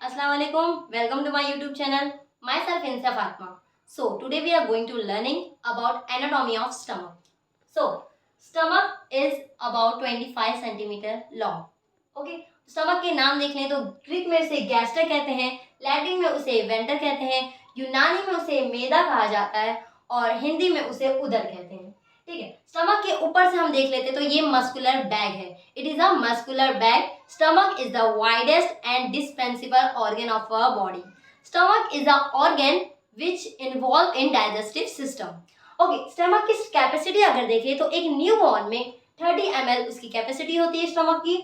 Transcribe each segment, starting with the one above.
Assalamualaikum. Welcome to my YouTube channel. Myself Insa Fatma. So today we are going to learning about anatomy of stomach. So stomach is about 25 centimeter long. Okay. Stomach के नाम देख लें तो Greek में उसे गैस्ट्रा कहते हैं, Latin में उसे वेंटर कहते हैं, यूनानी में उसे मेदा कहा जाता है और हिंदी में उसे उदर कहते हैं। ठीक है, स्टमक के ऊपर से हम देख लेते हैं तो ये मस्कुलर बैग है। It is a muscular bag. Stomach is the widest and dispensable organ of our body. Stomach is the organ which involve in digestive system. Okay, stomach की कैपेसिटी अगर देखें तो एक न्यू बॉर्न में 30 ml उसकी capacity होती है stomach की।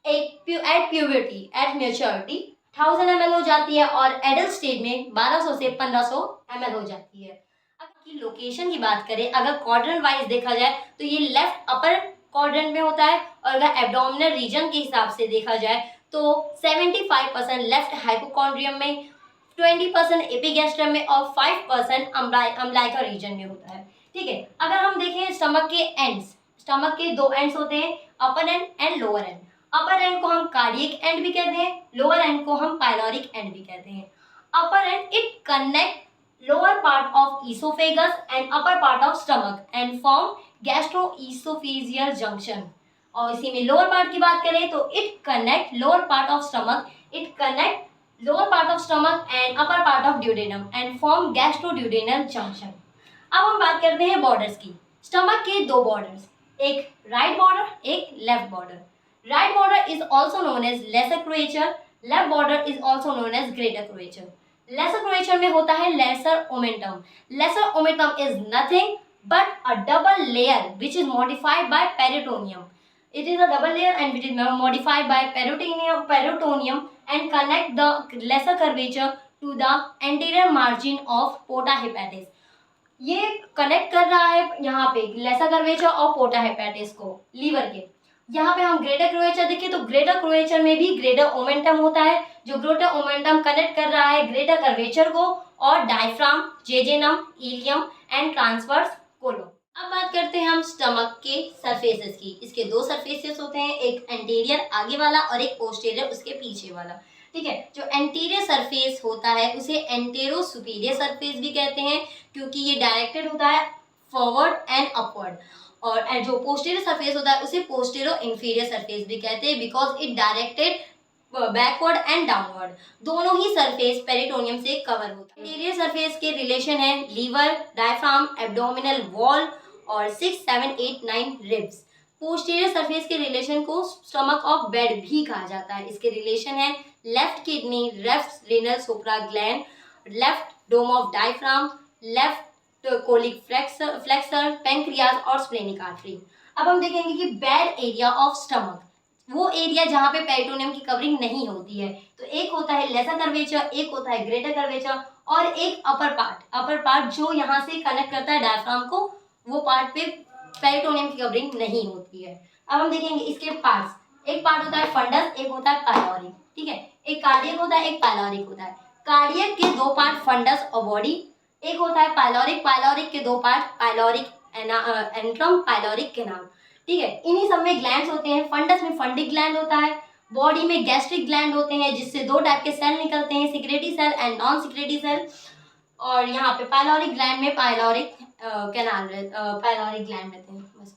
एक at puberty at maturity 1000 ml हो जाती है और एडल्ट स्टेज में 1200 से 1500 ml हो जाती है। की लोकेशन की बात करें, अगर क्वाड्रेंट वाइज देखा जाए तो ये लेफ्ट अपर क्वाड्रेंट में होता है और अगर एब्डोमिनल रीजन के हिसाब से देखा जाए तो 75% लेफ्ट हाइपोकॉन्ड्रियम में, 20% एपिगैस्ट्रम में और 5% अम्लाइका रीजन में होता है। ठीक है, अगर हम देखें स्टमक के एंड्स, स्टमक के दो एंड्स होते हैं, upper end and lower end. Upper end को हम कार्डियक एंड भी कहते हैं, लोअर एंड को हम पाइलोरिक एंड भी कहते हैं। Upper end it connect lower part of esophagus and upper part of stomach and form gastroesophageal junction। और इसी में लोअर पार्ट की बात करें तो it connect lower part of stomach, it connect lower part of stomach and upper part of duodenum and form gastroduodenal junction। अब हम बात करते हैं बॉर्डर्स की। स्टमक के दो बॉर्डर्स, एक राइट बॉर्डर, एक left border. Right border is also known as lesser curvature, left border is also known as greater curvature. Lesser curvature में होता है lesser omentum. Lesser omentum is nothing but a double layer which is modified by peritoneum. It is a double layer and which is modified by peritoneum and connect the lesser curvature to the anterior margin of porta hepatis. ये connect कर रहा है यहाँ पे lesser curvature और पोर्टा hepatitis को liver के। यहाँ पे हम ग्रेटर क्रोएचर देखिए तो ग्रेटर क्रोएचर में भी ग्रेटर ओमेंटम होता है, जो ग्रेटर ओमेंटम कनेक्ट कर रहा है ग्रेटर कर्वेचर को और diaphragm, jejunum, ileum and transverse colon. अब बात करते हैं हम स्टमक के सरफेसेस की। इसके दो सरफेसेस होते हैं, एक एंटीरियर आगे वाला और एक पोस्टीरियर उसके पीछे वाला। ठीक है, जो एंटीरियर सरफेस होता है उसे एंटेरो सुपीरियर सरफेस भी कहते हैं क्योंकि ये डायरेक्टेड होता है फॉरवर्ड एंड अपवर्ड। और जो पोस्टीरियर सरफेस होता है उसे पोस्टीरियर इंफीरियर सरफेस भी कहते हैं because it directed backward and downward. दोनों ही सरफेस पेरिटोनियम से कवर होता है। इंटीरियर सरफेस के रिलेशन है लीवर, डायफ्राम, एब्डोमिनल वॉल और 6, 7, 8, 9 रिब्स। पोस्टीरियर सरफेस के रिलेशन को स्टमक ऑफ बेड भी कहा जाता है। इसके रिलेशन है left kidney, left renal supra gland, left dome of diaphragm, left colic flexure, pancreas और स्प्लेनिक आर्टरी। अब हम देखेंगे कि बेड एरिया ऑफ स्टमक, वो एरिया जहाँ पे पेरिटोनियम की कवरिंग नहीं होती है। तो एक होता है लेसर कर्वेचर, एक होता है ग्रेटर कर्वेचर और एक अपर पार्ट जो यहाँ से कनेक्ट करता है डायफ्राम को, वो पार्ट पे पेरिटोनियम की कवरिंग नहीं होती है। अब हम देखेंगे इसके पार्ट्स। एक पार्ट होता है फंडस, एक होता है पाइलोरिक। ठीक है, एक कार्डियक होता है, एक पाइलोरिक होता है। कार्डियक के दो पार्ट फंडस और बॉडी, एक होता है पाइलोरिक। पाइलोरिक के दो part, pyloric antrum, pyloric canal. ठीक है, इन्हीं सब में ग्लैंड्स होते हैं। फंडस में फंडिक ग्लैंड होता है, बॉडी में गैस्ट्रिक ग्लैंड होते हैं जिससे दो टाइप के सेल निकलते हैं, secretory cell and non secretory cell. और यहाँ पे पाइलोरिक ग्लैंड में पाइलोरिक कैनाल पाइलोरिक ग्लैंड रहते हैं। बस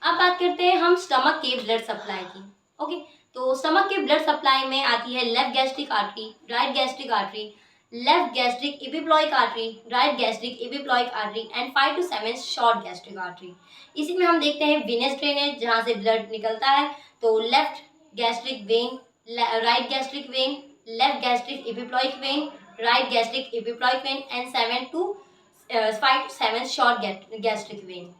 अब बात करते हैं हम स्टमक के ब्लड सप्लाई की। ओके, तो स्टमक के ब्लड सप्लाई में आती है left gastric artery, right gastric artery, left gastric epiploic artery, right gastric epiploic artery and 5 to 7 short gastric artery. इसी में हम देखते हैं वेनस ड्रेनेज जहाँ से ब्लड निकलता है, तो left gastric when, right gastric when, left gastric epiploic when, right gastric epiploic when and 5 to 7 short gastric when.